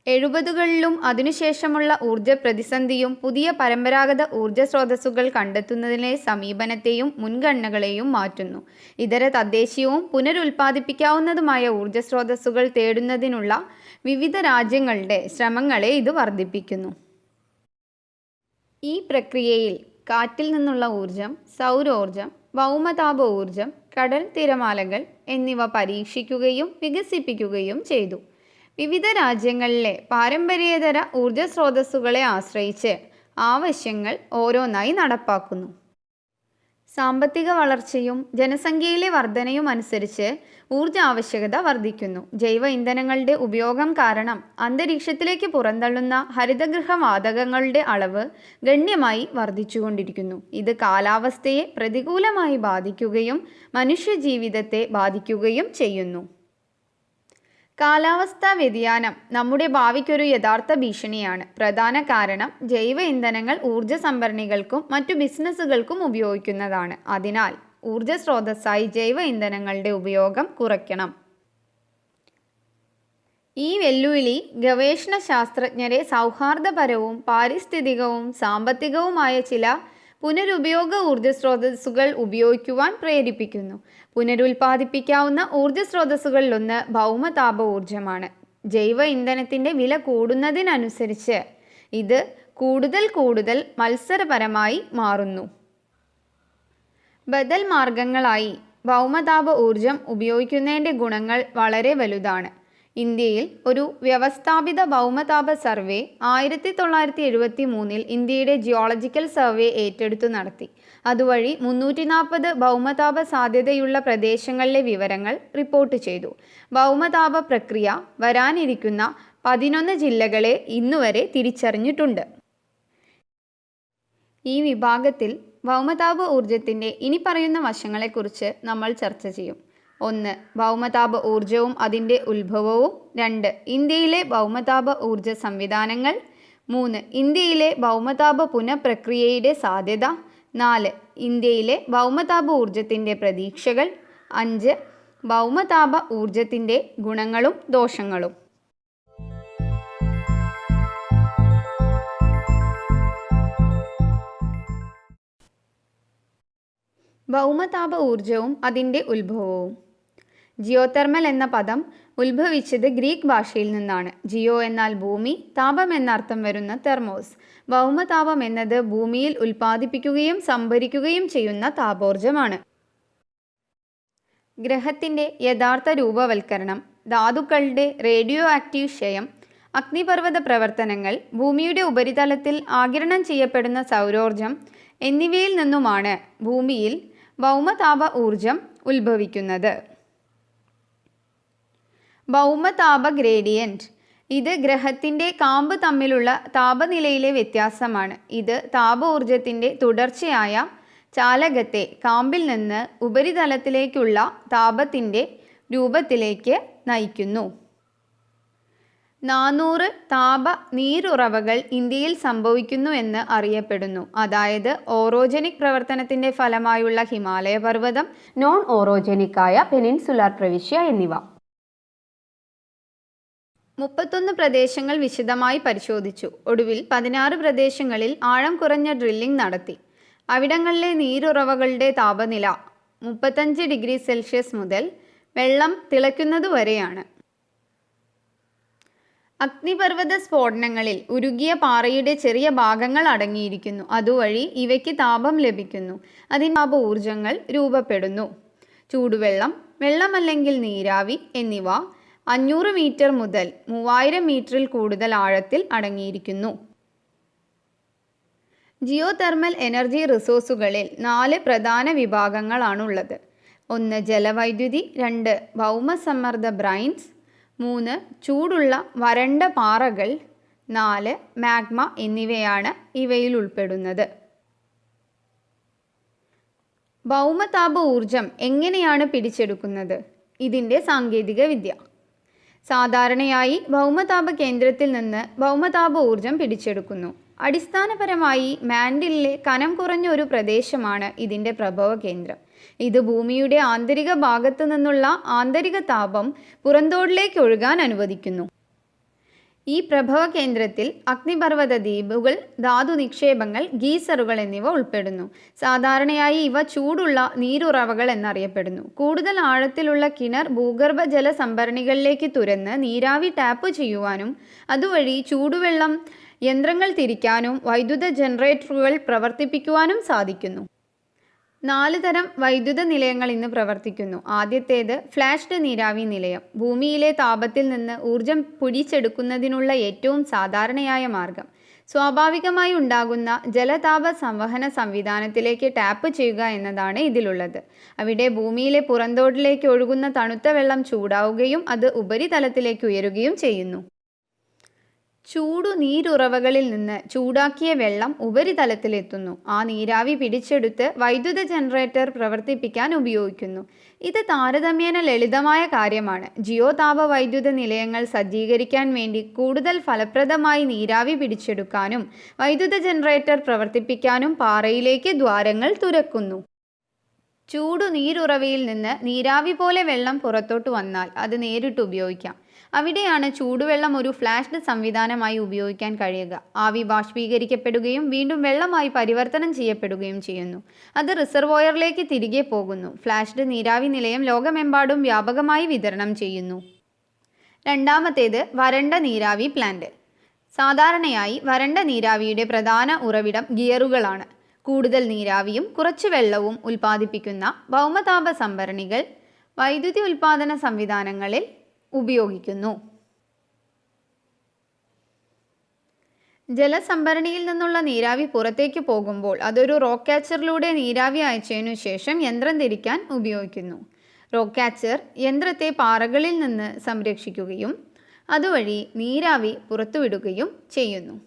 70കളിലും അതിനുശേഷമുള്ള ഊർജ പ്രതിസന്ധിയും പുതിയ പരമ്പരാഗത ഊർജ സ്രോതസ്സുകൾ കണ്ടെത്തുന്നതിലെ സമീപനത്തെയും മുൻഗണനകളെയും മാറ്റുന്നു. ഇതര തദ്ദേശീയവും പുനരുൽപ്പാദിപ്പിക്കാവുന്നതുമായ ഊർജ സ്രോതസ്സുകൾ തേടുന്നതിനുള്ള വിവിധ രാജ്യങ്ങളുടെ ശ്രമങ്ങളെ ഇത് വർദ്ധിപ്പിക്കുന്നു. ഈ പ്രക്രിയയിൽ കാറ്റിൽ നിന്നുള്ള ഊർജം, സൗരോർജം, ഭൗമതാപ ഊർജം, കടൽ തിരമാലകൾ എന്നിവ പരീക്ഷിക്കുകയും വികസിപ്പിക്കുകയും ചെയ്തു. വിവിധ രാജ്യങ്ങളിലെ പാരമ്പര്യേതര ഊർജ സ്രോതസ്സുകളെ ആശ്രയിച്ച് ആവശ്യങ്ങൾ ഓരോന്നായി നടപ്പാക്കുന്നു. സാമ്പത്തിക വളർച്ചയും ജനസംഖ്യയിലെ വർധനയും അനുസരിച്ച് ഊർജ ആവശ്യകത വർദ്ധിക്കുന്നു. ജൈവ ഇന്ധനങ്ങളുടെ ഉപയോഗം കാരണം അന്തരീക്ഷത്തിലേക്ക് പുറന്തള്ളുന്ന ഹരിതഗൃഹ വാതകങ്ങളുടെ അളവ് ഗണ്യമായി വർദ്ധിച്ചുകൊണ്ടിരിക്കുന്നു. ഇത് കാലാവസ്ഥയെ പ്രതികൂലമായി ബാധിക്കുകയും മനുഷ്യജീവിതത്തെ ബാധിക്കുകയും ചെയ്യുന്നു. കാലാവസ്ഥാ വ്യതിയാനം നമ്മുടെ ഭാവിക്കൊരു യഥാർത്ഥ ഭീഷണിയാണ്. പ്രധാന കാരണം ജൈവ ഇന്ധനങ്ങൾ ഊർജ സംഭരണികൾക്കും മറ്റു ബിസിനസ്സുകൾക്കും ഉപയോഗിക്കുന്നതാണ്. അതിനാൽ ഊർജ സ്രോതസ്സായി ജൈവ ഇന്ധനങ്ങളുടെ ഉപയോഗം കുറയ്ക്കണം. ഈ വെല്ലുവിളി ഗവേഷണ ശാസ്ത്രജ്ഞരെ സൗഹാർദ്ദപരവും പാരിസ്ഥിതികവും സാമ്പത്തികവുമായ ചില പുനരുപയോഗ ഊർജ സ്രോതസ്സുകൾ ഉപയോഗിക്കുവാൻ പ്രേരിപ്പിക്കുന്നു. പുനരുൽപ്പാദിപ്പിക്കാവുന്ന ഊർജ സ്രോതസ്സുകളിലൊന്ന് ഭൗമതാപ ഊർജമാണ്. ജൈവ ഇന്ധനത്തിൻ്റെ വില കൂടുന്നതിനനുസരിച്ച് ഇത് കൂടുതൽ മത്സരപരമായി മാറുന്നു. ബദൽ മാർഗങ്ങളായി ഭൗമതാപ ഊർജം ഉപയോഗിക്കുന്നതിൻ്റെ ഗുണങ്ങൾ വളരെ വലുതാണ്. ഇന്ത്യയിൽ ഒരു വ്യവസ്ഥാപിത ഭൗമതാപ സർവേ 1973 ഇന്ത്യയുടെ ജിയോളജിക്കൽ സർവേ ഏറ്റെടുത്തു നടത്തി. അതുവഴി 340 ഭൗമതാപ സാധ്യതയുള്ള പ്രദേശങ്ങളിലെ വിവരങ്ങൾ റിപ്പോർട്ട് ചെയ്തു. ഭൗമതാപ പ്രക്രിയ വരാനിരിക്കുന്ന 11 ജില്ലകളെ ഇന്നുവരെ തിരിച്ചറിഞ്ഞിട്ടുണ്ട്. ഈ വിഭാഗത്തിൽ ഭൗമതാപ ഊർജത്തിൻ്റെ ഇനി പറയുന്ന വശങ്ങളെക്കുറിച്ച് നമ്മൾ ചർച്ച ചെയ്യും. 1. ഭൗമതാപ ഊർജവും അതിൻ്റെ ഉത്ഭവവും. 2. ഇന്ത്യയിലെ ഭൗമതാപ ഊർജ സംവിധാനങ്ങൾ. 3. ഇന്ത്യയിലെ ഭൗമതാപ പുനഃപ്രക്രിയയുടെ സാധ്യത. 4. ഇന്ത്യയിലെ ഭൗമതാപ ഊർജത്തിൻ്റെ പ്രതീക്ഷകൾ. 5. ഭൗമതാപ ഊർജത്തിൻ്റെ ഗുണങ്ങളും ദോഷങ്ങളും. ഭൗമതാപ ഊർജവും അതിൻ്റെ ഉത്ഭവവും. ജിയോതെർമൽ എന്ന പദം ഉത്ഭവിച്ചത് ഗ്രീക്ക് ഭാഷയിൽ നിന്നാണ്. ജിയോ എന്നാൽ ഭൂമി, താപം എന്നർത്ഥം വരുന്ന തെർമോസ്. ഭൗമതാപം എന്നത് ഭൂമിയിൽ ഉൽപ്പാദിപ്പിക്കുകയും സംഭരിക്കുകയും ചെയ്യുന്ന താപോർജമാണ്. ഗ്രഹത്തിൻ്റെ യഥാർത്ഥ രൂപവൽക്കരണം, ധാതുക്കളുടെ റേഡിയോ ആക്റ്റീവ് ക്ഷയം, അഗ്നിപർവ്വത പ്രവർത്തനങ്ങൾ, ഭൂമിയുടെ ഉപരിതലത്തിൽ ആഗിരണം ചെയ്യപ്പെടുന്ന സൗരോർജം എന്നിവയിൽ നിന്നുമാണ് ഭൂമിയിൽ ഭൗമതാപ ഊർജം ഉത്ഭവിക്കുന്നത്. ഭൗമതാപ ഗ്രേഡിയൻറ്റ്. ഇത് ഗ്രഹത്തിൻ്റെ കാമ്പ് തമ്മിലുള്ള താപനിലയിലെ വ്യത്യാസമാണ്. ഇത് താപ ഊർജത്തിൻ്റെ തുടർച്ചയായ ചാലകത്തെ കാമ്പിൽ നിന്ന് ഉപരിതലത്തിലേക്കുള്ള താപത്തിൻ്റെ രൂപത്തിലേക്ക് നയിക്കുന്നു. 400 താപ നീരുറവകൾ ഇന്ത്യയിൽ സംഭവിക്കുന്നു എന്ന് അറിയപ്പെടുന്നു. അതായത് ഓറോജനിക് പ്രവർത്തനത്തിൻ്റെ ഫലമായുള്ള ഹിമാലയ പർവ്വതം, നോൺ ഓറോജനിക്കായ പെനിൻസുലാർ പ്രവിശ്യ എന്നിവ. 31 പ്രദേശങ്ങൾ വിശദമായി പരിശോധിച്ചു. ഒടുവിൽ 16 പ്രദേശങ്ങളിൽ ആഴം കുറഞ്ഞ ഡ്രില്ലിംഗ് നടത്തി. അവിടങ്ങളിലെ നീരുറവകളുടെ താപനില 35 ഡിഗ്രി സെൽഷ്യസ് മുതൽ വെള്ളം തിളയ്ക്കുന്നതുവരെയാണ്. അഗ്നിപർവ്വത സ്ഫോടനങ്ങളിൽ ഉരുകിയ പാറയുടെ ചെറിയ ഭാഗങ്ങൾ അടങ്ങിയിരിക്കുന്നു. അതുവഴി ഇവയ്ക്ക് താപം ലഭിക്കുന്നു. അതിന് താപ ഊർജങ്ങൾ രൂപപ്പെടുന്നു. ചൂടുവെള്ളം, വെള്ളം അല്ലെങ്കിൽ നീരാവി എന്നിവ 500 മീറ്റർ മുതൽ 3000 മീറ്ററിൽ കൂടുതൽ ആഴത്തിൽ അടങ്ങിയിരിക്കുന്നു. ജിയോ തെർമൽ എനർജി റിസോഴ്സുകളിൽ 4 പ്രധാന വിഭാഗങ്ങളാണുള്ളത്. 1. ജലവൈദ്യുതി. 2. ഭൗമസമ്മർദ്ദ ബ്രൈൻസ്. 3. ചൂടുള്ള വരണ്ട പാറകൾ. 4. മാഗ്മ എന്നിവയാണ് ഇവയിൽ ഉൾപ്പെടുന്നത്. ഭൗമതാപ ഊർജം എങ്ങനെയാണ് പിടിച്ചെടുക്കുന്നത്? ഇതിൻ്റെ സാങ്കേതിക വിദ്യ. സാധാരണയായി ഭൗമതാപ കേന്ദ്രത്തിൽ നിന്ന് ഭൗമതാപ ഊർജം പിടിച്ചെടുക്കുന്നു. അടിസ്ഥാനപരമായി മാൻഡിലിലെ കനം കുറഞ്ഞ ഒരു പ്രദേശമാണ് ഇതിൻ്റെ പ്രഭവ കേന്ദ്രം. ഇത് ഭൂമിയുടെ ആന്തരിക ഭാഗത്തു നിന്നുള്ള ആന്തരിക താപം പുറന്തോടിലേക്ക് ഒഴുകാൻ അനുവദിക്കുന്നു. ഈ പ്രഭവ കേന്ദ്രത്തിൽ അഗ്നിപർവ്വത ദ്വീപുകൾ, ധാതു നിക്ഷേപങ്ങൾ, ഗീസറുകൾ എന്നിവ ഉൾപ്പെടുന്നു. സാധാരണയായി ഇവ ചൂടുള്ള നീരുറവകൾ എന്നറിയപ്പെടുന്നു. കൂടുതൽ ആഴത്തിലുള്ള കിണർ ഭൂഗർഭ ജല സംഭരണികളിലേക്ക് തുരന്ന് നീരാവി ടാപ്പ് ചെയ്യുവാനും അതുവഴി ചൂടുവെള്ളം യന്ത്രങ്ങൾ തിരിക്കാനും വൈദ്യുത ജനറേറ്ററുകൾ പ്രവർത്തിപ്പിക്കുവാനും സാധിക്കുന്നു. 4 തരം വൈദ്യുത നിലയങ്ങൾ ഇന്ന് പ്രവർത്തിക്കുന്നു. ആദ്യത്തേത് ഫ്ലാഷ്ഡ് നീരാവി നിലയം. ഭൂമിയിലെ താപത്തിൽ നിന്ന് ഊർജം പിടിച്ചെടുക്കുന്നതിനുള്ള ഏറ്റവും സാധാരണയായ മാർഗം. സ്വാഭാവികമായി ഉണ്ടാകുന്ന ജലതാപ സംവഹന സംവിധാനത്തിലേക്ക് ടാപ്പ് ചെയ്യുക എന്നതാണ് ഇതിലുള്ളത്. അവിടെ ഭൂമിയിലെ പുറന്തോടിലേക്ക് ഒഴുകുന്ന തണുത്ത വെള്ളം ചൂടാവുകയും അത് ഉപരിതലത്തിലേക്ക് ഉയരുകയും ചെയ്യുന്നു. ചൂടു നീരുറവകളിൽ നിന്ന് ചൂടാക്കിയ വെള്ളം ഉപരിതലത്തിലെത്തുന്നു. ആ നീരാവി പിടിച്ചെടുത്ത് വൈദ്യുത ജനറേറ്റർ പ്രവർത്തിപ്പിക്കാൻ ഉപയോഗിക്കുന്നു. ഇത് താരതമ്യേന ലളിതമായ കാര്യമാണ്. ജിയോതാപ വൈദ്യുത നിലയങ്ങൾ സജ്ജീകരിക്കാൻ വേണ്ടി കൂടുതൽ ഫലപ്രദമായി നീരാവി പിടിച്ചെടുക്കാനും വൈദ്യുത ജനറേറ്റർ പ്രവർത്തിപ്പിക്കാനും പാറയിലേക്ക് ദ്വാരങ്ങൾ തുറക്കുന്നു. ചൂടു നീരുറവയിൽ നിന്ന് നീരാവി പോലെ വെള്ളം പുറത്തോട്ട് വന്നാൽ അത് നേരിട്ട് ഉപയോഗിക്കാം. അവിടെയാണ് ചൂടുവെള്ളം ഒരു ഫ്ലാഷ്ഡ് സംവിധാനമായി ഉപയോഗിക്കാൻ കഴിയുക. ആവി ബാഷ്പീകരിക്കപ്പെടുകയും വീണ്ടും വെള്ളമായി പരിവർത്തനം ചെയ്യപ്പെടുകയും ചെയ്യുന്നു. അത് റിസർവോയറിലേക്ക് തിരികെ പോകുന്നു. ഫ്ലാഷ്ഡ് നീരാവി നിലയം ലോകമെമ്പാടും വ്യാപകമായി വിതരണം ചെയ്യുന്നു. രണ്ടാമത്തേത് വരണ്ട നീരാവി പ്ലാന്റ്. സാധാരണയായി വരണ്ട നീരാവിയുടെ പ്രധാന ഉറവിടം ഗിയറുകളാണ്. കൂടുതൽ നീരാവിയും കുറച്ച് വെള്ളവും ഉൽപ്പാദിപ്പിക്കുന്ന ഭൗമതാപ സംഭരണികൾ വൈദ്യുതി ഉൽപ്പാദന സംവിധാനങ്ങളിൽ ഉപയോഗിക്കുന്നു. ജലസംഭരണിയിൽ നിന്നുള്ള നീരാവി പുറത്തേക്ക് പോകുമ്പോൾ അതൊരു റോക്ക് ക്യാച്ചറിലൂടെ നീരാവി അയച്ചതിനു ശേഷം യന്ത്രം തിരിക്കാൻ ഉപയോഗിക്കുന്നു. റോക്ക് ക്യാച്ചർ യന്ത്രത്തെ പാറകളിൽ നിന്ന് സംരക്ഷിക്കുകയും അതുവഴി നീരാവി പുറത്തുവിടുകയും ചെയ്യുന്നു.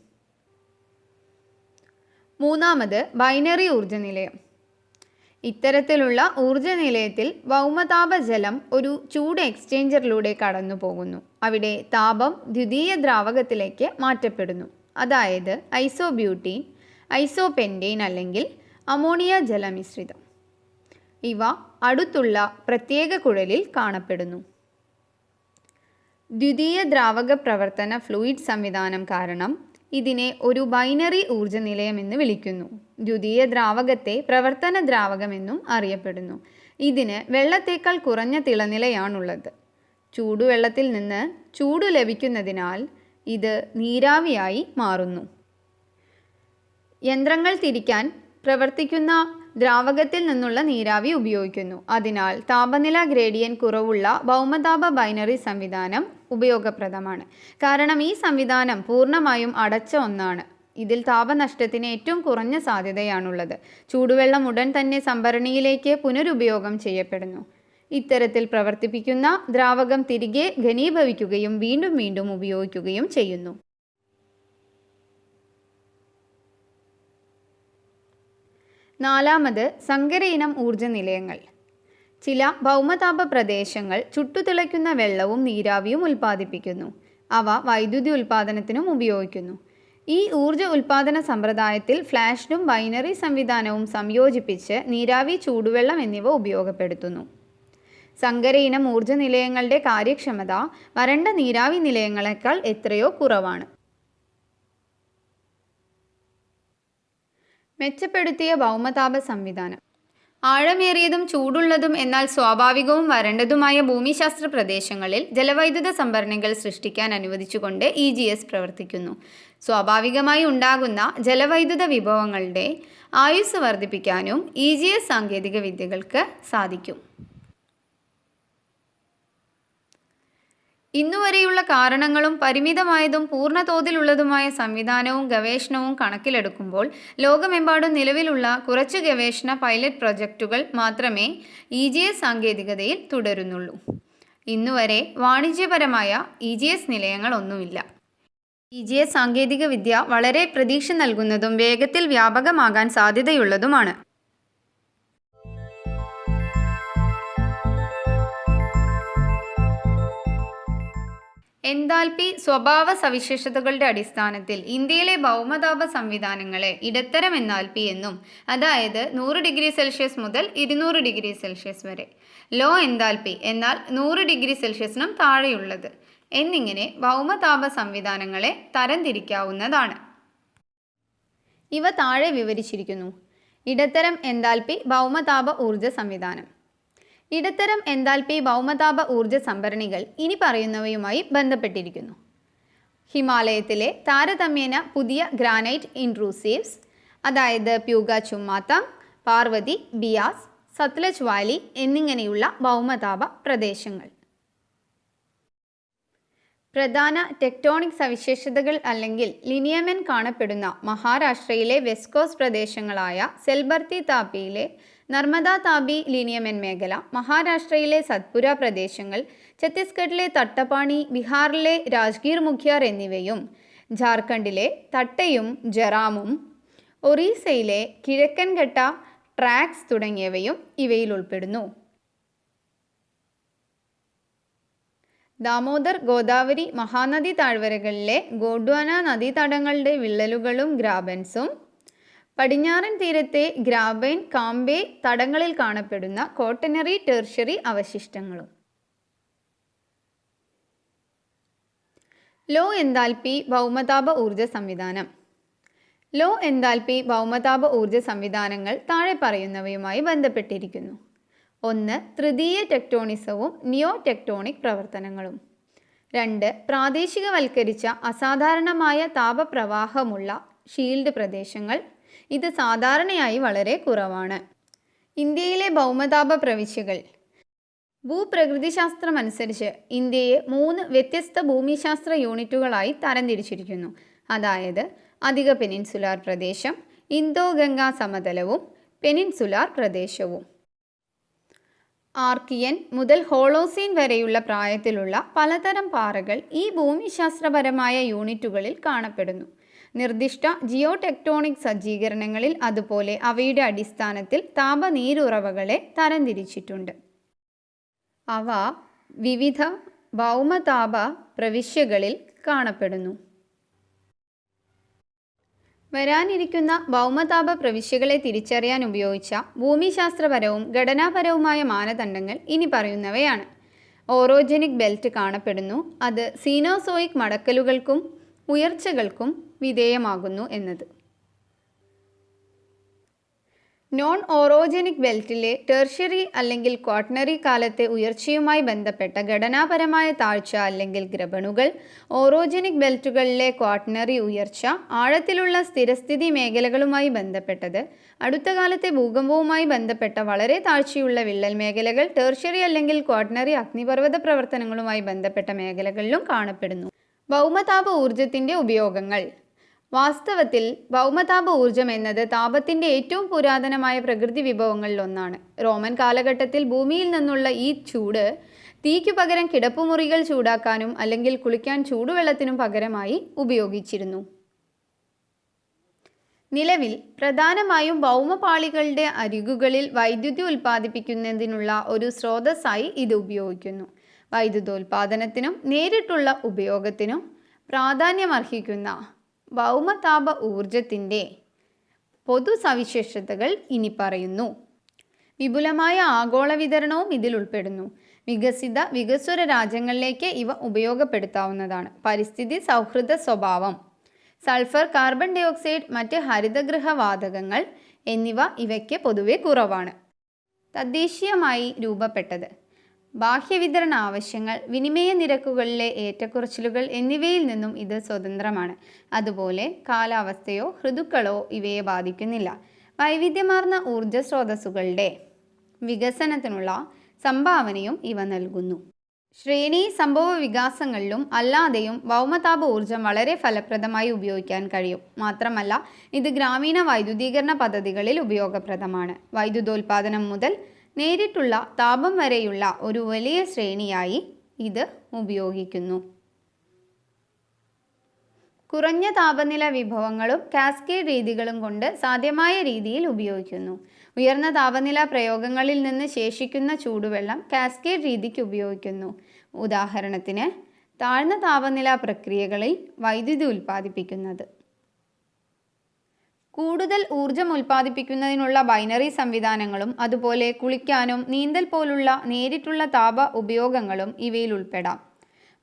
മൂന്നാമത് ബൈനറി ഊർജ്ജ നിലയം. ഇത്തരത്തിലുള്ള ഊർജ്ജ നിലയത്തിൽ ഭൗമതാപ ജലം ഒരു ചൂട് എക്സ്ചേഞ്ചറിലൂടെ കടന്നു പോകുന്നു. അവിടെ താപം ദ്വിതീയ ദ്രാവകത്തിലേക്ക് മാറ്റപ്പെടുന്നു. അതായത് ഐസോബ്യൂട്ടീൻ, ഐസോപെൻറ്റീൻ അല്ലെങ്കിൽ അമോണിയ ജലമിശ്രിതം. ഇവ അടുത്തുള്ള പ്രത്യേക കുഴലിൽ കാണപ്പെടുന്നു. ദ്വിതീയ ദ്രാവക പ്രവർത്തന ഫ്ലൂയിഡ് സംവിധാനം കാരണം ഇതിനെ ഒരു ബൈനറി ഊർജ്ജ നിലയം എന്ന് വിളിക്കുന്നു. ദ്വിതീയ ദ്രാവകത്തെ പ്രവർത്തന ദ്രാവകമെന്നും അറിയപ്പെടുന്നു. ഇതിന് വെള്ളത്തേക്കാൾ കുറഞ്ഞ തിളനിലയാണുള്ളത്. ചൂടുവെള്ളത്തിൽ നിന്ന് ചൂട് ലഭിക്കുന്നതിനാൽ ഇത് നീരാവിയായി മാറുന്നു. യന്ത്രങ്ങൾ തിരിക്കാൻ പ്രവർത്തിക്കുന്ന ദ്രാവകത്തിൽ നിന്നുള്ള നീരാവി ഉപയോഗിക്കുന്നു. അതിനാൽ താപനില ഗ്രേഡിയൻ്റ് കുറവുള്ള ഭൗമതാപ ബൈനറി സംവിധാനം ഉപയോഗപ്രദമാണ്. കാരണം ഈ സംവിധാനം പൂർണ്ണമായും അടച്ച ഒന്നാണ്. ഇതിൽ താപനഷ്ടത്തിന് ഏറ്റവും കുറഞ്ഞ സാധ്യതയാണുള്ളത്. ചൂടുവെള്ളം ഉടൻ തന്നെ സംഭരണിയിലേക്ക് പുനരുപയോഗം ചെയ്യപ്പെടുന്നു. ഇത്തരത്തിൽ പ്രവർത്തിപ്പിക്കുന്ന ദ്രാവകം തിരികെ ഘനീഭവിക്കുകയും വീണ്ടും വീണ്ടും ഉപയോഗിക്കുകയും ചെയ്യുന്നു. നാലാമത് സങ്കര ഇനം ഊർജ്ജ നിലയങ്ങൾ. ചില ഭൗമതാപ പ്രദേശങ്ങൾ ചുട്ടുതിളയ്ക്കുന്ന വെള്ളവും നീരാവിയും ഉൽപ്പാദിപ്പിക്കുന്നു. അവ വൈദ്യുതി ഉൽപ്പാദനത്തിനും ഉപയോഗിക്കുന്നു. ഈ ഊർജ്ജ ഉൽപ്പാദന സമ്പ്രദായത്തിൽ ഫ്ലാഷ്ഡും ബൈനറി സംവിധാനവും സംയോജിപ്പിച്ച് നീരാവി, ചൂടുവെള്ളം എന്നിവ ഉപയോഗപ്പെടുത്തുന്നു. സങ്കര ഇനം ഊർജ്ജ നിലയങ്ങളുടെ കാര്യക്ഷമത വരണ്ട നീരാവി നിലയങ്ങളെക്കാൾ എത്രയോ കുറവാണ്. മെച്ചപ്പെടുത്തിയ ഭൗമതാപ സംവിധാനം. ആഴമേറിയതും ചൂടുള്ളതും എന്നാൽ സ്വാഭാവികവും വരണ്ടതുമായ ഭൂമിശാസ്ത്ര പ്രദേശങ്ങളിൽ ജലവൈദ്യുത സംഭരണികൾ സൃഷ്ടിക്കാൻ അനുവദിച്ചുകൊണ്ട് EGS പ്രവർത്തിക്കുന്നു. സ്വാഭാവികമായി ഉണ്ടാകുന്ന ജലവൈദ്യുത വിഭവങ്ങളുടെ ആയുസ് വർദ്ധിപ്പിക്കാനും EGS സാങ്കേതിക വിദ്യകൾക്ക് സാധിക്കും. ഇന്നുവരെയുള്ള കാരണങ്ങളും പരിമിതമായതും പൂർണ്ണതോതിലുള്ളതുമായ സംവിധാനവും ഗവേഷണവും കണക്കിലെടുക്കുമ്പോൾ ലോകമെമ്പാടും നിലവിലുള്ള കുറച്ച് ഗവേഷണ പൈലറ്റ് പ്രൊജക്റ്റുകൾ മാത്രമേ EGS സാങ്കേതികതയിൽ തുടരുന്നുള്ളൂ. ഇന്നുവരെ വാണിജ്യപരമായ EGS നിലയങ്ങളൊന്നുമില്ല. EGS സാങ്കേതിക വിദ്യ വളരെ പ്രതീക്ഷ നൽകുന്നതും വേഗത്തിൽ വ്യാപകമാകാൻ സാധ്യതയുള്ളതുമാണ്. എൻതാൽപ്പി സ്വഭാവ സവിശേഷതകളുടെ അടിസ്ഥാനത്തിൽ ഇന്ത്യയിലെ ഭൗമതാപ സംവിധാനങ്ങളെ ഇടത്തരം എൻതാൽപ്പി എന്നും, അതായത് 100°C മുതൽ 200°C വരെ, ലോ എൻതാൽപ്പി എന്നാൽ 100°C താഴെയുള്ളത് എന്നിങ്ങനെ ഭൗമതാപ സംവിധാനങ്ങളെ തരംതിരിക്കാവുന്നതാണ്. ഇവ താഴെ വിവരിച്ചിരിക്കുന്നു. ഇടത്തരം എൻതാൽപ്പി ഭൗമതാപ ഊർജ സംവിധാനം. ഇടത്തരം എൻതാൽപ്പി ഭൗമതാപ ഊർജ സംഭരണികൾ ഇനി പറയുന്നവയുമായി ബന്ധപ്പെട്ടിരിക്കുന്നു. ഹിമാലയത്തിലെ താരതമ്യേന പുതിയ ഗ്രാനൈറ്റ് ഇൻട്രൂസീവ്സ്, അതായത് പ്യൂഗ ചുമ്മാത്തം, പാർവതി, ബിയാസ്, സത്ലജ് വാലി എന്നിങ്ങനെയുള്ള ഭൗമതാപ പ്രദേശങ്ങൾ. പ്രധാന ടെക്ടോണിക് സവിശേഷതകൾ അല്ലെങ്കിൽ ലിനിയമൻ കാണപ്പെടുന്ന മഹാരാഷ്ട്രയിലെ വെസ്റ്റ് കോസ്റ്റ് പ്രദേശങ്ങളായ സെൽബർത്തി താപിയിലെ നർമ്മദ താപി ലിനിയമൻ മേഖല, മഹാരാഷ്ട്രയിലെ സത്പുര പ്രദേശങ്ങൾ, ഛത്തീസ്ഗഡിലെ തട്ടപാണി, ബീഹാറിലെ രാജ്ഗീർ മുഖ്യാർ എന്നിവയും ജാർഖണ്ഡിലെ തട്ടയും ജറാമും, ഒറീസയിലെ കിഴക്കൻ ഘട്ട, ട്രാക്സ് തുടങ്ങിയവയും ഇവയിൽ ഉൾപ്പെടുന്നു. ദാമോദർ, ഗോദാവരി, മഹാനദി താഴ്വരകളിലെ ഗോഡ്വാന നദീതടങ്ങളുടെ വിള്ളലുകളും ഗ്രാബൻസും, പടിഞ്ഞാറൻ തീരത്തെ ഗ്രാബൈൻ, കാംബെ തടങ്ങളിൽ കാണപ്പെടുന്ന ക്വാട്ടർണറി, ടെർഷ്യറി അവശിഷ്ടങ്ങളും. ലോ എൻതാൽപ്പി ഭൗമതാപ ഊർജ സംവിധാനം. ലോ എൻതാൽപ്പി ഭൗമതാപ ഊർജ സംവിധാനങ്ങൾ താഴെ പറയുന്നവയുമായി ബന്ധപ്പെട്ടിരിക്കുന്നു. 1. തൃതീയ ടെക്ടോണിസവും നിയോ ടെക്ടോണിക് പ്രവർത്തനങ്ങളും. 2. പ്രാദേശികവൽക്കരിച്ച അസാധാരണമായ താപപ്രവാഹമുള്ള ഷീൽഡ് പ്രദേശങ്ങൾ. ഇത് സാധാരണയായി വളരെ കുറവാണ്. ഇന്ത്യയിലെ ഭൗമതാപ പ്രവിശ്യകൾ. ഭൂപ്രകൃതിശാസ്ത്രമനുസരിച്ച് ഇന്ത്യയെ 3 വ്യത്യസ്ത ഭൂമിശാസ്ത്ര യൂണിറ്റുകളായി തരംതിരിച്ചിരിക്കുന്നു. അതായത് അധിക പെനിൻസുലാർ പ്രദേശം, ഇന്തോ ഗംഗാ സമതലവും പെനിൻസുലാർ പ്രദേശവും. ആർക്കിയൻ മുതൽ ഹോളോസീൻ വരെയുള്ള പ്രായത്തിലുള്ള പലതരം പാറകൾ ഈ ഭൂമിശാസ്ത്രപരമായ യൂണിറ്റുകളിൽ കാണപ്പെടുന്നു. നിർദ്ദിഷ്ട ജിയോ ടെക്ടോണിക് സജ്ജീകരണങ്ങളിൽ അതുപോലെ അവയുടെ അടിസ്ഥാനത്തിൽ താപനീരുറവകളെ തരംതിരിച്ചിട്ടുണ്ട്. അവ വിവിധ ഭൗമതാപ പ്രവിശ്യകളിൽ കാണപ്പെടുന്നു. വരാനിരിക്കുന്ന ഭൗമതാപ പ്രവിശ്യകളെ തിരിച്ചറിയാൻ ഉപയോഗിച്ച ഭൂമിശാസ്ത്രപരവും ഘടനാപരവുമായ മാനദണ്ഡങ്ങൾ ഇനി പറയുന്നവയാണ്. ഓറോജനിക് ബെൽറ്റ് കാണപ്പെടുന്നു. അത് സീനോസോയിക് മടക്കലുകൾക്കും ഉയർച്ചകൾക്കും വിധേയമാകുന്നു എന്നത്. നോൺ ഓറോജനിക് ബെൽറ്റിലെ ടെർഷ്യറി അല്ലെങ്കിൽ ക്വാട്ടർണറി കാലത്തെ ഉയർച്ചയുമായി ബന്ധപ്പെട്ട ഘടനാപരമായ താഴ്ച അല്ലെങ്കിൽ ഗ്രബണുകൾ. ഓറോജനിക് ബെൽറ്റുകളിലെ ക്വാട്ടർണറി ഉയർച്ച ആഴത്തിലുള്ള സ്ഥിരസ്ഥിതി മേഖലകളുമായി ബന്ധപ്പെട്ടത്. അടുത്ത കാലത്തെ ഭൂകമ്പവുമായി ബന്ധപ്പെട്ട വളരെ താഴ്ചയുള്ള വിള്ളൽ മേഖലകൾ ടെർഷ്യറി അല്ലെങ്കിൽ ക്വാട്ടർണറി അഗ്നിപർവ്വത പ്രവർത്തനങ്ങളുമായി ബന്ധപ്പെട്ട മേഖലകളിലും കാണപ്പെടുന്നു. ഭൗമതാപ ഊർജത്തിൻ്റെ ഉപയോഗങ്ങൾ. വാസ്തവത്തിൽ ഭൗമതാപ ഊർജം എന്നത് താപത്തിൻ്റെ ഏറ്റവും പുരാതനമായ പ്രകൃതി വിഭവങ്ങളിൽ ഒന്നാണ്. റോമൻ കാലഘട്ടത്തിൽ ഭൂമിയിൽ നിന്നുള്ള ഈ ചൂട് തീക്കു പകരം കിടപ്പുമുറികൾ ചൂടാക്കാനും അല്ലെങ്കിൽ കുളിക്കാൻ ചൂടുവെള്ളത്തിനും പകരമായി ഉപയോഗിച്ചിരുന്നു. നിലവിൽ പ്രധാനമായും ഭൗമപാളികളുടെ അരികുകളിൽ വൈദ്യുതി ഉൽപ്പാദിപ്പിക്കുന്നതിനുള്ള ഒരു സ്രോതസ്സായി ഇത് ഉപയോഗിക്കുന്നു. വൈദ്യുതോൽപാദനത്തിനും നേരിട്ടുള്ള ഉപയോഗത്തിനും പ്രാധാന്യമർഹിക്കുന്ന ഭൗമതാപ ഊർജത്തിൻ്റെ പൊതു സവിശേഷതകൾ ഇനി പറയുന്നു. വിപുലമായ ആഗോള വിതരണവും ഇതിൽ ഉൾപ്പെടുന്നു. വികസ്വര രാജ്യങ്ങളിലേക്ക് ഇവ ഉപയോഗപ്പെടുത്താവുന്നതാണ്. പരിസ്ഥിതി സൗഹൃദ സ്വഭാവം. സൾഫർ, കാർബൺ ഡയോക്സൈഡ്, മറ്റ് ഹരിതഗൃഹ വാതകങ്ങൾ എന്നിവ ഇവയ്ക്ക് പൊതുവെ കുറവാണ്. തദ്ദേശീയമായി രൂപപ്പെട്ടത്. ബാഹ്യവിതരണ ആവശ്യങ്ങൾ, വിനിമയ നിരക്കുകളിലെ ഏറ്റക്കുറച്ചിലുകൾ എന്നിവയിൽ നിന്നും ഇത് സ്വതന്ത്രമാണ്. അതുപോലെ കാലാവസ്ഥയോ ഋതുക്കളോ ഇവയെ ബാധിക്കുന്നില്ല. വൈവിധ്യമാർന്ന ഊർജ സ്രോതസ്സുകളുടെ വികസനത്തിനുള്ള സംഭാവനയും ഇവ നൽകുന്നു. ശ്രേണി സംഭവ വികാസങ്ങളിലും അല്ലാതെയും ഭൗമതാപ ഊർജം വളരെ ഫലപ്രദമായി ഉപയോഗിക്കാൻ കഴിയും. മാത്രമല്ല ഇത് ഗ്രാമീണ വൈദ്യുതീകരണ പദ്ധതികളിൽ ഉപയോഗപ്രദമാണ്. വൈദ്യുതോൽപാദനം മുതൽ നേരിട്ടുള്ള താപം വരെയുള്ള ഒരു വലിയ ശ്രേണിയായി ഇത് ഉപയോഗിക്കുന്നു. കുറഞ്ഞ താപനില വിഭവങ്ങളും കാസ്കേഡ് രീതികളും കൊണ്ട് സാധ്യമായ രീതിയിൽ ഉപയോഗിക്കുന്നു. ഉയർന്ന താപനില പ്രയോഗങ്ങളിൽ നിന്ന് ശേഷിക്കുന്ന ചൂടുവെള്ളം കാസ്കേഡ് രീതിക്ക് ഉപയോഗിക്കുന്നു. ഉദാഹരണത്തിന് താഴ്ന്ന താപനില പ്രക്രിയകളിൽ വൈദ്യുതി ഉൽപ്പാദിപ്പിക്കുന്നത്. കൂടുതൽ ഊർജം ഉൽപ്പാദിപ്പിക്കുന്നതിനുള്ള ബൈനറി സംവിധാനങ്ങളും അതുപോലെ കുളിക്കാനും നീന്തൽ പോലുള്ള നേരിട്ടുള്ള താപ ഉപയോഗങ്ങളും ഇവയിൽ ഉൾപ്പെടാം.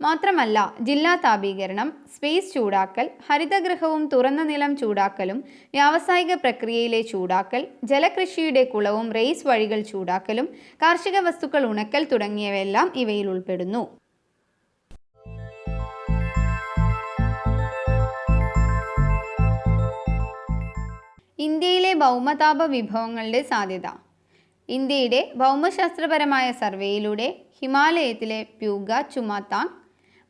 മാത്രമല്ല ജില്ലാ താപീകരണം, സ്പേസ് ചൂടാക്കൽ, ഹരിതഗൃഹവും തുറന്ന നിലം ചൂടാക്കലും, വ്യാവസായിക പ്രക്രിയയിലെ ചൂടാക്കൽ, ജലകൃഷിയുടെ കുളവും റേസ് വഴികൾ ചൂടാക്കലും, കാർഷിക വസ്തുക്കൾ ഉണക്കൽ തുടങ്ങിയവയെല്ലാം ഇവയിൽ ഉൾപ്പെടുന്നു. ഇന്ത്യയിലെ ഭൗമതാപ വിഭവങ്ങളുടെ സാധ്യത. ഇന്ത്യയുടെ ഭൗമശാസ്ത്രപരമായ സർവേയിലൂടെ ഹിമാലയത്തിലെ പ്യൂഗ, ചുമാതാങ്,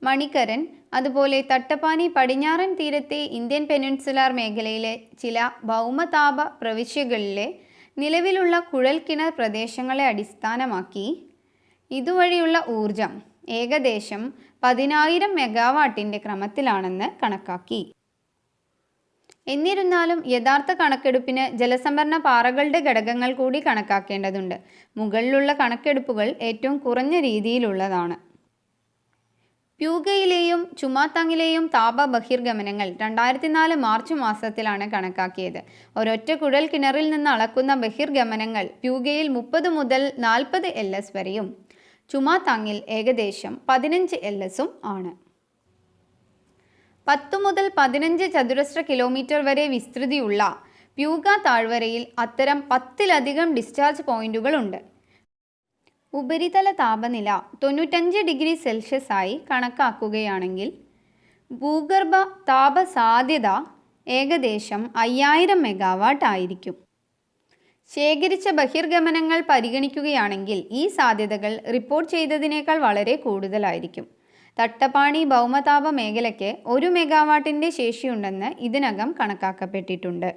മണിക്കരൻ, അതുപോലെ തട്ടപ്പാനി, പടിഞ്ഞാറൻ തീരത്തെ ഇന്ത്യൻ പെനിൻസുലാർ മേഖലയിലെ ചില ഭൗമതാപ പ്രവിശ്യകളിലെ നിലവിലുള്ള കുഴൽക്കിണർ പ്രദേശങ്ങളെ അടിസ്ഥാനമാക്കി ഇതുവഴിയുള്ള ഊർജം ഏകദേശം 10,000 മെഗാവാട്ടിൻ്റെ ക്രമത്തിലാണെന്ന് കണക്കാക്കി. എന്നിരുന്നാലും യഥാർത്ഥ കണക്കെടുപ്പിന് ജലസംഭരണ പാറകളുടെ ഘടകങ്ങൾ കൂടി കണക്കാക്കേണ്ടതുണ്ട്. മുകളിലുള്ള കണക്കെടുപ്പുകൾ ഏറ്റവും കുറഞ്ഞ രീതിയിലുള്ളതാണ്. പ്യൂഗയിലെയും ചുമാതാങ്ങിലെയും താപ ബഹിർഗമനങ്ങൾ 2004 മാർച്ച് മാസത്തിലാണ് കണക്കാക്കിയത്. ഒരൊറ്റ കുഴൽ കിണറിൽ നിന്ന് അളക്കുന്ന ബഹിർഗമനങ്ങൾ പ്യൂഗയിൽ 30 മുതൽ 40 LS വരെയും ചുമാതാങ്ങിൽ ഏകദേശം 15 LS ആണ്. 10 മുതൽ 15 ചതുരശ്ര കിലോമീറ്റർ വരെ വിസ്തൃതിയുള്ള പ്യൂഗ താഴ്വരയിൽ അത്തരം 10-ലധികം ഡിസ്ചാർജ് പോയിന്റുകളുണ്ട്. ഉപരിതല താപനില 95 ഡിഗ്രി സെൽഷ്യസ് ആയി കണക്കാക്കുകയാണെങ്കിൽ ഭൂഗർഭ താപ സാധ്യത ഏകദേശം 5000 മെഗാവാട്ട് ആയിരിക്കും. ശേഖരിച്ച ബഹിർഗമനങ്ങൾ പരിഗണിക്കുകയാണെങ്കിൽ ഈ സാധ്യതകൾ റിപ്പോർട്ട് ചെയ്തതിനേക്കാൾ വളരെ കൂടുതലായിരിക്കും. തട്ടപ്പാണി ഭൗമതാപ മേഖലയ്ക്ക് 1 മെഗാവാട്ടിൻ്റെ ശേഷിയുണ്ടെന്ന് ഇതിനകം കണക്കാക്കപ്പെട്ടിട്ടുണ്ട്.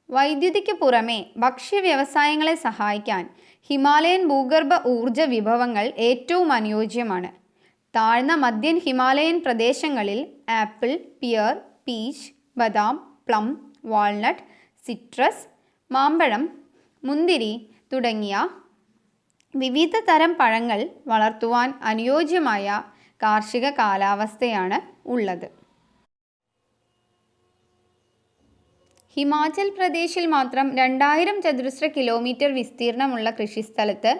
വൈദ്യുതിക്ക് പുറമെ ഭക്ഷ്യ വ്യവസായങ്ങളെ സഹായിക്കാൻ ഹിമാലയൻ ഭൂഗർഭ ഊർജ വിഭവങ്ങൾ ഏറ്റവും അനുയോജ്യമാണ്. താഴ്ന്ന മധ്യൻ ഹിമാലയൻ പ്രദേശങ്ങളിൽ ആപ്പിൾ, പിയർ, പീച്ച്, ബദാം, പ്ലം, വാൾനട്ട്, സിട്രസ്, മാമ്പഴം, മുന്തിരി തുടങ്ങിയ വിവിധ തരം പഴങ്ങൾ വളർത്തുവാൻ അനുയോജ്യമായ കാർഷിക കാലാവസ്ഥയാണ് ഉള്ളത്. ഹിമാചൽ പ്രദേശിൽ മാത്രം 2000 ചതുരശ്ര കിലോമീറ്റർ വിസ്തീർണമുള്ള കൃഷിസ്ഥലത്ത്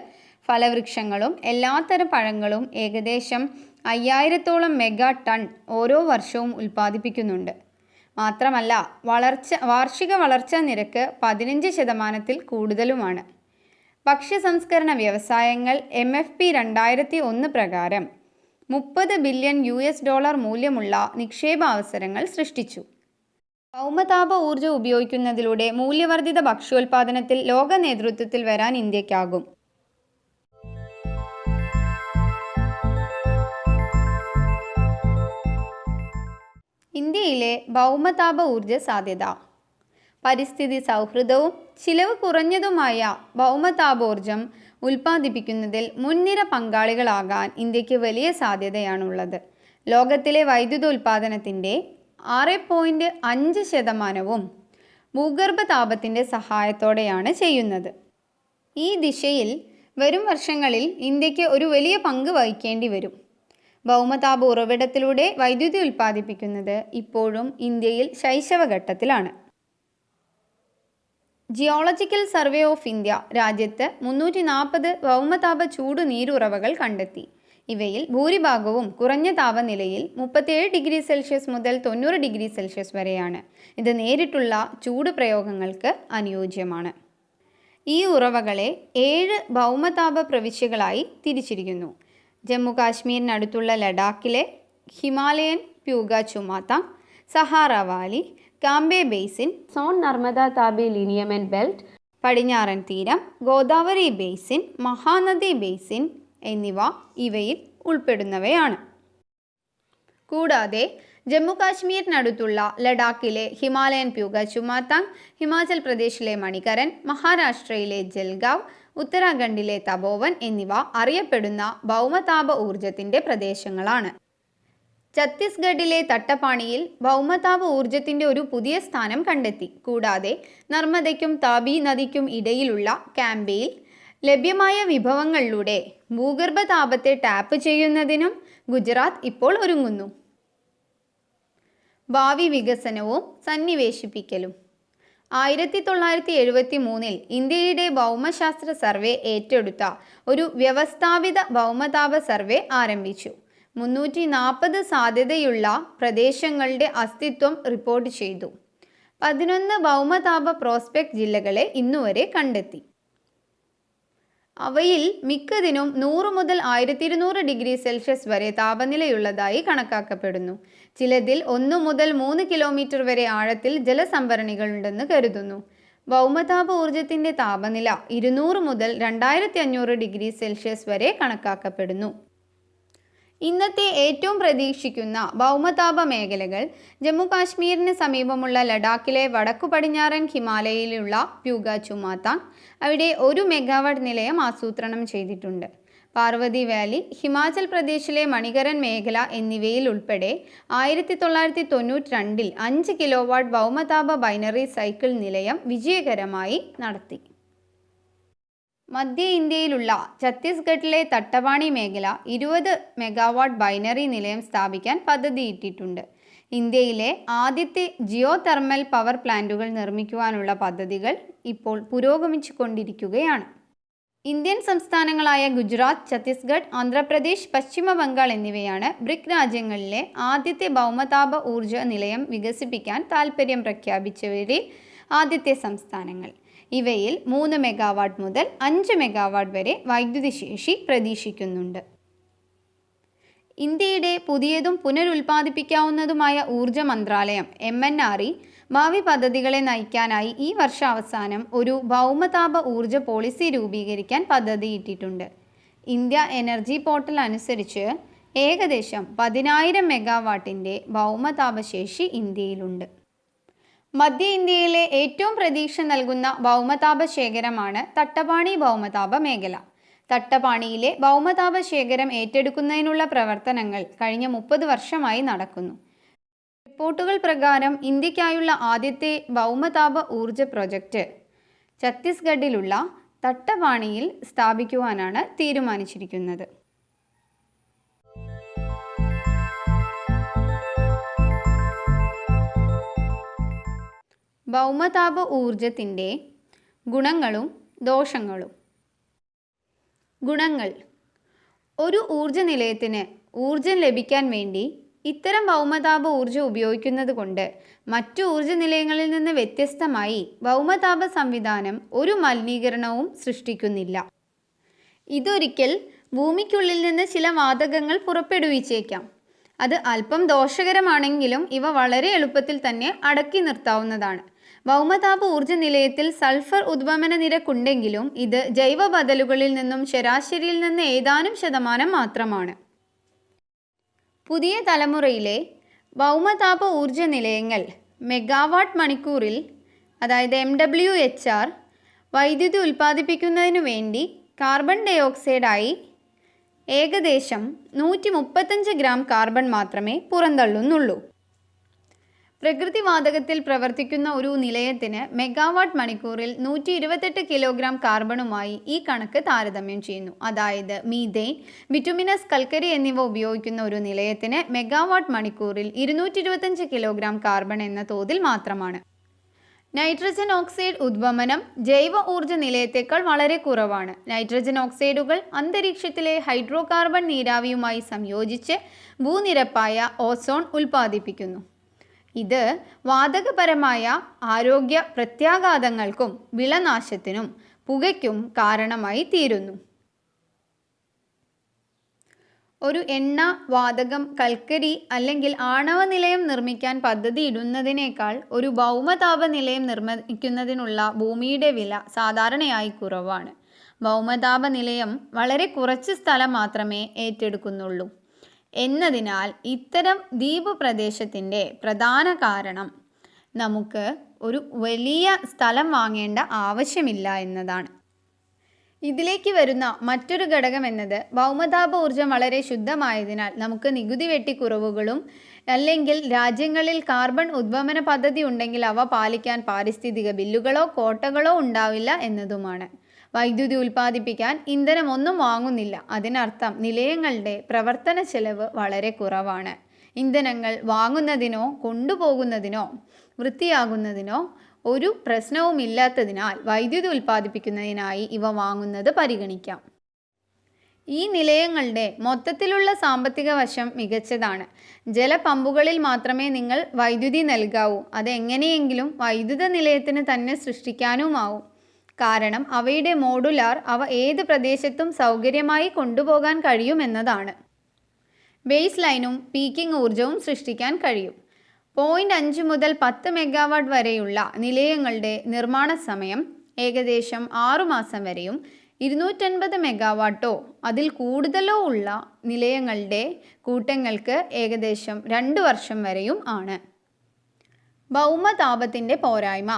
ഫലവൃക്ഷങ്ങളും എല്ലാത്തരം പഴങ്ങളും ഏകദേശം 5000-ഓളം മെഗാ ടൺ ഓരോ വർഷവും ഉൽപ്പാദിപ്പിക്കുന്നുണ്ട്. മാത്രമല്ല വാർഷിക വളർച്ചാ നിരക്ക് 15% കൂടുതലുമാണ്. ഭക്ഷ്യ സംസ്കരണ വ്യവസായങ്ങൾ MFP 2001 പ്രകാരം $30 ബില്യൺ മൂല്യമുള്ള നിക്ഷേപാവസരങ്ങൾ സൃഷ്ടിച്ചു. ഭൗമതാപ ഊർജ്ജം ഉപയോഗിക്കുന്നതിലൂടെ മൂല്യവർദ്ധിത ഭക്ഷ്യോൽപാദനത്തിൽ ലോക നേതൃത്വത്തിൽ വരാൻ ഇന്ത്യക്കാകും. ഇന്ത്യയിലെ ഭൗമതാപ ഊർജ്ജ സാധ്യത. പരിസ്ഥിതി സൗഹൃദവും ചിലവ് കുറഞ്ഞതുമായ ഭൗമതാപോർജം ഉൽപ്പാദിപ്പിക്കുന്നതിൽ മുൻനിര പങ്കാളികളാകാൻ ഇന്ത്യക്ക് വലിയ സാധ്യതയാണുള്ളത്. ലോകത്തിലെ വൈദ്യുത ഉൽപ്പാദനത്തിൻ്റെ 6.5% ഭൂഗർഭ താപത്തിൻ്റെ സഹായത്തോടെയാണ് ചെയ്യുന്നത്. ഈ ദിശയിൽ വരും വർഷങ്ങളിൽ ഇന്ത്യക്ക് ഒരു വലിയ പങ്ക് വഹിക്കേണ്ടി വരും. ഭൗമതാപ ഉറവിടത്തിലൂടെ വൈദ്യുതി ഉൽപ്പാദിപ്പിക്കുന്നത് ഇപ്പോഴും ഇന്ത്യയിൽ ശൈശവഘട്ടത്തിലാണ്. ജിയോളജിക്കൽ സർവേ ഓഫ് ഇന്ത്യ രാജ്യത്ത് 340 ഭൗമതാപ ചൂട് നീരുറവകൾ കണ്ടെത്തി. ഇവയിൽ ഭൂരിഭാഗവും കുറഞ്ഞ താപനിലയിൽ 37 ഡിഗ്രി സെൽഷ്യസ് മുതൽ 90 ഡിഗ്രി സെൽഷ്യസ് വരെയാണ്. ഇത് നേരിട്ടുള്ള ചൂട് പ്രയോഗങ്ങൾക്ക് അനുയോജ്യമാണ്. ഈ ഉറവകളെ 7 ഭൗമതാപ പ്രവിശ്യകളായി തിരിച്ചിരിക്കുന്നു. ജമ്മു കാശ്മീരിനടുത്തുള്ള ലഡാക്കിലെ ഹിമാലയൻ പ്യൂഗ ചുമാതാങ്, സഹാറ valley, Cambay basin, Son Narmada Tapi lineament belt, പടിഞ്ഞാറൻ തീരം, ഗോദാവരി ബേസിൻ, മഹാനദി ബേസിൻ എന്നിവ ഇവയിൽ ഉൾപ്പെടുന്നവയാണ്. കൂടാതെ ജമ്മു കാശ്മീരിനടുത്തുള്ള ലഡാക്കിലെ ഹിമാലയൻ പ്യൂഗ ചുമാതാങ്, ഹിമാചൽ പ്രദേശിലെ മണികരൻ, മഹാരാഷ്ട്രയിലെ ജൽഗാവ്, ഉത്തരാഖണ്ഡിലെ തപോവൻ എന്നിവ അറിയപ്പെടുന്ന ഭൗമതാപ ഊർജത്തിൻ്റെ പ്രദേശങ്ങളാണ്. ഛത്തീസ്ഗഡിലെ തട്ടപ്പാണിയിൽ ഭൗമതാപ ഊർജത്തിൻ്റെ ഒരു പുതിയ സ്ഥാനം കണ്ടെത്തി. കൂടാതെ നർമ്മദയ്ക്കും താപി നദിക്കും ഇടയിലുള്ള കാംബെയിൽ ലഭ്യമായ വിഭവങ്ങളിലൂടെ ഭൂഗർഭ താപത്തെ ടാപ്പ് ചെയ്യുന്നതിനും ഗുജറാത്ത് ഇപ്പോൾ ഒരുങ്ങുന്നു. ഭാവി വികസനവും സന്നിവേശിപ്പിക്കലും. 1973 ഇന്ത്യയുടെ ഭൗമശാസ്ത്ര സർവേ ഏറ്റെടുത്ത ഒരു വ്യവസ്ഥാപിത ഭൗമതാപ സർവേ ആരംഭിച്ചു. 340 സാധ്യതയുള്ള പ്രദേശങ്ങളുടെ അസ്തിത്വം റിപ്പോർട്ട് ചെയ്തു. 11 ഭൗമതാപ പ്രോസ്പെക്ട് ജില്ലകളെ ഇന്നുവരെ കണ്ടെത്തി. അവയിൽ മിക്കതിനും 100 മുതൽ 1200 ഡിഗ്രി സെൽഷ്യസ് വരെ താപനിലയുള്ളതായി കണക്കാക്കപ്പെടുന്നു. ചിലതിൽ 1 മുതൽ 3 കിലോമീറ്റർ വരെ ആഴത്തിൽ ജലസംഭരണികളുണ്ടെന്ന് കരുതുന്നു. ഭൗമതാപ ഊർജത്തിൻ്റെ താപനില 200 മുതൽ 2500 ഡിഗ്രി സെൽഷ്യസ് വരെ കണക്കാക്കപ്പെടുന്നു. ഇന്നത്തെ ഏറ്റവും പ്രതീക്ഷിക്കുന്ന ഭൗമതാപ മേഖലകൾ ജമ്മു കാശ്മീരിന് സമീപമുള്ള ലഡാക്കിലെ വടക്കു പടിഞ്ഞാറൻ ഹിമാലയയിലുള്ള പ്യൂഗ ചുമാതാങ്. അവിടെ 1 മെഗാവാട്ട് നിലയം ആസൂത്രണം ചെയ്തിട്ടുണ്ട്. പാർവതി വാലി, ഹിമാചൽ പ്രദേശിലെ മണികരൻ മേഖല എന്നിവയിൽ ഉൾപ്പെടെ 1992 5 കിലോവാട്ട് ഭൗമതാപ ബൈനറി സൈക്കിൾ നിലയം വിജയകരമായി നടത്തി. മധ്യ ഇന്ത്യയിലുള്ള ഛത്തീസ്ഗഡിലെ തട്ടവാണി മേഖല 20 മെഗാവാട്ട് ബൈനറി നിലയം സ്ഥാപിക്കാൻ പദ്ധതിയിട്ടിട്ടുണ്ട്. ഇന്ത്യയിലെ ആദ്യത്തെ ജിയോ തെർമൽ പവർ പ്ലാന്റുകൾ നിർമ്മിക്കുവാനുള്ള പദ്ധതികൾ ഇപ്പോൾ പുരോഗമിച്ചുകൊണ്ടിരിക്കുകയാണ്. ഇന്ത്യൻ സംസ്ഥാനങ്ങളായ ഗുജറാത്ത്, ഛത്തീസ്ഗഡ്, ആന്ധ്രാപ്രദേശ്, പശ്ചിമ ബംഗാൾ എന്നിവയാണ് ബ്രിക് രാജ്യങ്ങളിലെ ആദ്യത്തെ ഭൗമതാപ ഊർജ നിലയം വികസിപ്പിക്കാൻ താൽപ്പര്യം പ്രഖ്യാപിച്ചവരിൽ ആദ്യത്തെ സംസ്ഥാനങ്ങൾ. ഇവയിൽ 3 മെഗാവാട്ട് മുതൽ 5 മെഗാവാട്ട് വരെ വൈദ്യുതി ശേഷി പ്രതീക്ഷിക്കുന്നുണ്ട്. ഇന്ത്യയുടെ പുതിയതും പുനരുൽപ്പാദിപ്പിക്കാവുന്നതുമായ ഊർജ മന്ത്രാലയം MNRE ഭാവി പദ്ധതികളെ നയിക്കാനായി ഈ വർഷാവസാനം ഒരു ഭൗമതാപ ഊർജ പോളിസി രൂപീകരിക്കാൻ പദ്ധതിയിട്ടിട്ടുണ്ട്. ഇന്ത്യ എനർജി പോർട്ടൽ അനുസരിച്ച് ഏകദേശം 10,000 മെഗാവാട്ടിൻ്റെ ഭൗമതാപശേഷി ഇന്ത്യയിലുണ്ട്. മധ്യ ഇന്ത്യയിലെ ഏറ്റവും പ്രതീക്ഷ നൽകുന്ന ഭൗമതാപ ശേഖരമാണ് തട്ടപാണി ഭൗമതാപ മേഖല. തട്ടപാണിയിലെ ഭൗമതാപ ശേഖരം ഏറ്റെടുക്കുന്നതിനുള്ള പ്രവർത്തനങ്ങൾ കഴിഞ്ഞ 30 വർഷമായി നടക്കുന്നു. റിപ്പോർട്ടുകൾ പ്രകാരം ഇന്ത്യക്കായുള്ള ആദ്യത്തെ ഭൗമതാപ ഊർജ പ്രൊജക്റ്റ് ഛത്തീസ്ഗഡിലുള്ള തട്ടപാണിയിൽ സ്ഥാപിക്കുവാനാണ് തീരുമാനിച്ചിരിക്കുന്നത്. ഭൗമതാപ ഊർജത്തിൻ്റെ ഗുണങ്ങളും ദോഷങ്ങളും. ഗുണങ്ങൾ: ഒരു ഊർജ നിലയത്തിന് ഊർജം ലഭിക്കാൻ വേണ്ടി ഇത്തരം ഭൗമതാപ ഊർജം ഉപയോഗിക്കുന്നത് കൊണ്ട് മറ്റു ഊർജ നിലയങ്ങളിൽ നിന്ന് വ്യത്യസ്തമായി ഭൗമതാപ സംവിധാനം ഒരു മലിനീകരണവും സൃഷ്ടിക്കുന്നില്ല. ഇതൊരിക്കൽ ഭൂമിക്കുള്ളിൽ നിന്ന് ചില വാതകങ്ങൾ പുറപ്പെടുവിച്ചേക്കാം. അത് അല്പം ദോഷകരമാണെങ്കിലും ഇവ വളരെ എളുപ്പത്തിൽ തന്നെ അടക്കി നിർത്താവുന്നതാണ്. ഭൗമതാപ ഊർജ നിലയത്തിൽ സൾഫർ ഉദ്വമന നിരക്കുണ്ടെങ്കിലും ഇത് ജൈവ ബദലുകളിൽ നിന്നും ശരാശരിയിൽ നിന്ന് ഏതാനും ശതമാനം മാത്രമാണ്. പുതിയ തലമുറയിലെ ഭൗമതാപ ഊർജ നിലയങ്ങൾ മെഗാവാട്ട് മണിക്കൂറിൽ, അതായത് MWHR, വൈദ്യുതി ഉൽപ്പാദിപ്പിക്കുന്നതിനു വേണ്ടി കാർബൺ ഡയോക്സൈഡായി ഏകദേശം 135 ഗ്രാം കാർബൺ മാത്രമേ പുറന്തള്ളുന്നുള്ളൂ. പ്രകൃതിവാതകത്തിൽ പ്രവർത്തിക്കുന്ന ഒരു നിലയത്തിന് മെഗാവാട്ട് മണിക്കൂറിൽ 128 കിലോഗ്രാം കാർബണുമായി ഈ കണക്ക് താരതമ്യം ചെയ്യുന്നു. അതായത് മീഥെയ്ൻ, ബിറ്റുമിനസ് കൽക്കരി എന്നിവ ഉപയോഗിക്കുന്ന ഒരു നിലയത്തിന് മെഗാവാട്ട് മണിക്കൂറിൽ 225 കിലോഗ്രാം കാർബൺ എന്ന തോതിൽ മാത്രമാണ്. നൈട്രജൻ ഓക്സൈഡ് ഉദ്വമനം ജൈവ ഊർജ നിലയത്തേക്കാൾ വളരെ കുറവാണ്. നൈട്രജൻ ഓക്സൈഡുകൾ അന്തരീക്ഷത്തിലെ ഹൈഡ്രോ കാർബൺ നീരാവിയുമായി സംയോജിച്ച് ഭൂനിരപ്പായ ഓസോൺ ഉൽപ്പാദിപ്പിക്കുന്നു. ഇത് വാതകപരമായ ആരോഗ്യ പ്രത്യാഘാതങ്ങൾക്കും വിളനാശത്തിനും പുകയ്ക്കും കാരണമായി തീരുന്നു. ഒരു എണ്ണ, വാതകം, കൽക്കരി അല്ലെങ്കിൽ ആണവ നിലയം നിർമ്മിക്കാൻ പദ്ധതിയിടുന്നതിനേക്കാൾ ഒരു ഭൗമതാപ നിലയം നിർമ്മിക്കുന്നതിനുള്ള ഭൂമിയുടെ വില സാധാരണയായി കുറവാണ്. ഭൗമതാപ നിലയം വളരെ കുറച്ച് സ്ഥലം മാത്രമേ ഏറ്റെടുക്കുന്നുള്ളൂ. എന്നതിനാൽ ഇത്തരം ദ്വീപ് പ്രദേശത്തിൻ്റെ പ്രധാന കാരണം നമുക്ക് ഒരു വലിയ സ്ഥലം വാങ്ങേണ്ട ആവശ്യമില്ല എന്നതാണ്. ഇതിലേക്ക് വരുന്ന മറ്റൊരു ഘടകം എന്നത് ഭൗമതാപ ഊർജം വളരെ ശുദ്ധമായതിനാൽ നമുക്ക് നികുതി വെട്ടിക്കുറവുകളും അല്ലെങ്കിൽ രാജ്യങ്ങളിൽ കാർബൺ ഉദ്വമന പദ്ധതി ഉണ്ടെങ്കിൽ അവ പാലിക്കാൻ പാരിസ്ഥിതിക ബില്ലുകളോ കോട്ടകളോ ഉണ്ടാവില്ല എന്നതുമാണ്. വൈദ്യുതി ഉൽപ്പാദിപ്പിക്കാൻ ഇന്ധനം ഒന്നും വാങ്ങുന്നില്ല. അതിനർത്ഥം നിലയങ്ങളുടെ പ്രവർത്തന ചെലവ് വളരെ കുറവാണ്. ഇന്ധനങ്ങൾ വാങ്ങുന്നതിനോ കൊണ്ടുപോകുന്നതിനോ വൃത്തിയാകുന്നതിനോ ഒരു പ്രശ്നവുമില്ലാത്തതിനാൽ വൈദ്യുതി ഉൽപ്പാദിപ്പിക്കുന്നതിനായി ഇവ വാങ്ങുന്നത് പരിഗണിക്കാം. ഈ നിലയങ്ങളുടെ മൊത്തത്തിലുള്ള സാമ്പത്തിക വശം മികച്ചതാണ്. ജലപമ്പുകളിൽ മാത്രമേ നിങ്ങൾ വൈദ്യുതി നൽകാവൂ. അതെങ്ങനെയെങ്കിലും വൈദ്യുത നിലയത്തിന് തന്നെ സൃഷ്ടിക്കാനുമാവും. കാരണം അവയുടെ മോഡുലാർ, അവ ഏത് പ്രദേശത്തും സൗകര്യമായി കൊണ്ടുപോകാൻ കഴിയുമെന്നതാണ്. ബേസ് ലൈനും പീക്കിംഗ് ഊർജവും സൃഷ്ടിക്കാൻ കഴിയും. 0.5 മുതൽ 10 മെഗാവാട്ട് വരെയുള്ള നിലയങ്ങളുടെ നിർമ്മാണ സമയം ഏകദേശം 6 മാസം വരെയും 250 മെഗാവാട്ടോ അതിൽ കൂടുതലോ ഉള്ള നിലയങ്ങളുടെ കൂട്ടങ്ങൾക്ക് ഏകദേശം 2 വർഷം വരെയും ആണ്. ഭൗമതാപത്തിൻ്റെ പോരായ്മ.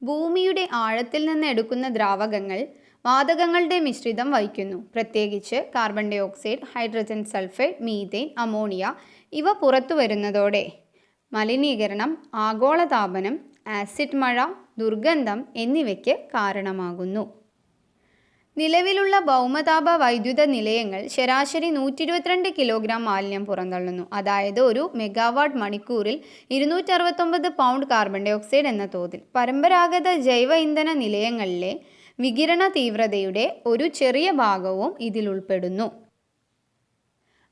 ഭൂമിയുടെ ആഴത്തിൽ നിന്ന് എടുക്കുന്ന ദ്രാവകങ്ങൾ വാതകങ്ങളുടെ മിശ്രിതം വഹിക്കുന്നു. പ്രത്യേകിച്ച് carbon dioxide, hydrogen sulphide, methane, ammonia ഇവ പുറത്തു വരുന്നതോടെ മലിനീകരണം, ആഗോളതാപനം, ആസിഡ് മഴ, ദുർഗന്ധം എന്നിവയ്ക്ക് കാരണമാകുന്നു. നിലവിലുള്ള ഭൗമതാപ വൈദ്യുത നിലയങ്ങൾ ശരാശരി 122 കിലോഗ്രാം മാലിന്യം പുറന്തള്ളുന്നു. അതായത് ഒരു മെഗാവാട്ട് മണിക്കൂറിൽ 269 പൗണ്ട് കാർബൺ ഡൈ ഓക്സൈഡ് എന്ന തോതിൽ. പരമ്പരാഗത ജൈവ ഇന്ധന നിലയങ്ങളിലെ വികിരണ തീവ്രതയുടെ ഒരു ചെറിയ ഭാഗവും ഇതിൽ ഉൾപ്പെടുന്നു.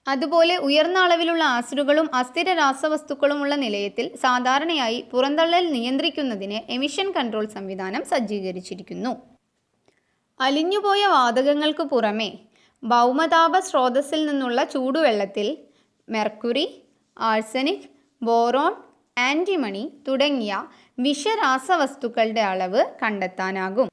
അതുപോലെ ഉയർന്ന അളവിലുള്ള ആസിഡുകളും അസ്ഥിര രാസവസ്തുക്കളുമുള്ള നിലയത്തിൽ സാധാരണയായി പുറന്തള്ളൽ നിയന്ത്രിക്കുന്നതിന് എമിഷൻ കൺട്രോൾ സംവിധാനം സജ്ജീകരിച്ചിരിക്കുന്നു. അലിഞ്ഞുപോയ വാതകങ്ങൾക്ക് പുറമെ ഭൗമതാപ സ്രോതസ്സിൽ നിന്നുള്ള ചൂടുവെള്ളത്തിൽ മെർക്കുറി, ആഴ്സനിക്, ബോറോൺ, ആൻറ്റിമണി തുടങ്ങിയ വിഷരാസവസ്തുക്കളുടെ അളവ് കണ്ടെത്താനാകും.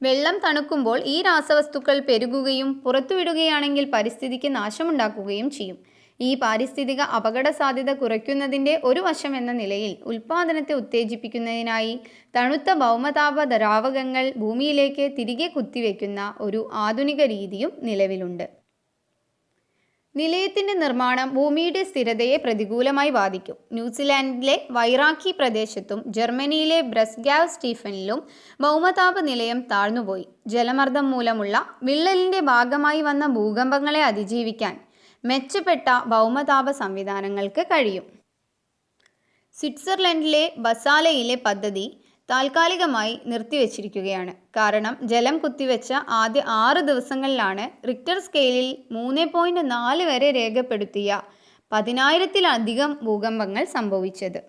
വെള്ളം തണുക്കുമ്പോൾ ഈ രാസവസ്തുക്കൾ പെരുകുകയും പുറത്തുവിടുകയാണെങ്കിൽ പരിസ്ഥിതിക്ക് നാശമുണ്ടാക്കുകയും ചെയ്യും. ഈ പാരിസ്ഥിതിക അപകട സാധ്യത കുറയ്ക്കുന്നതിൻ്റെ ഒരു വശം എന്ന നിലയിൽ ഉൽപ്പാദനത്തെ ഉത്തേജിപ്പിക്കുന്നതിനായി തണുത്ത ഭൗമതാപ ദ്രാവകങ്ങൾ ഭൂമിയിലേക്ക് തിരികെ കുത്തിവെക്കുന്ന ഒരു ആധുനിക രീതിയും നിലവിലുണ്ട്. നിലയത്തിൻ്റെ നിർമ്മാണം ഭൂമിയുടെ സ്ഥിരതയെ പ്രതികൂലമായി ബാധിക്കും. ന്യൂസിലാൻഡിലെ വൈറാക്കി പ്രദേശത്തും ജർമ്മനിയിലെ ബ്രസ്ഗാവ് സ്റ്റീഫനിലും ഭൗമതാപ നിലയം താഴ്ന്നുപോയി. ജലമർദ്ദം മൂലമുള്ള വിള്ളലിൻ്റെ ഭാഗമായി വന്ന ഭൂകമ്പങ്ങളെ അതിജീവിക്കാൻ മെച്ചപ്പെട്ട ഭൗമതാപ സംവിധാനങ്ങൾക്ക് കഴിയും. സ്വിറ്റ്സർലൻഡിലെ ബസാലയിലെ പദ്ധതി താൽക്കാലികമായി നിർത്തിവച്ചിരിക്കുകയാണ്. കാരണം ജലം കുത്തിവെച്ച ആദ്യ 6 ദിവസങ്ങളിലാണ് റിക്ടർ സ്കെയിലിൽ 3.4 വരെ രേഖപ്പെടുത്തിയ 10,000-ത്തിലധികം ഭൂകമ്പങ്ങൾ സംഭവിച്ചത്.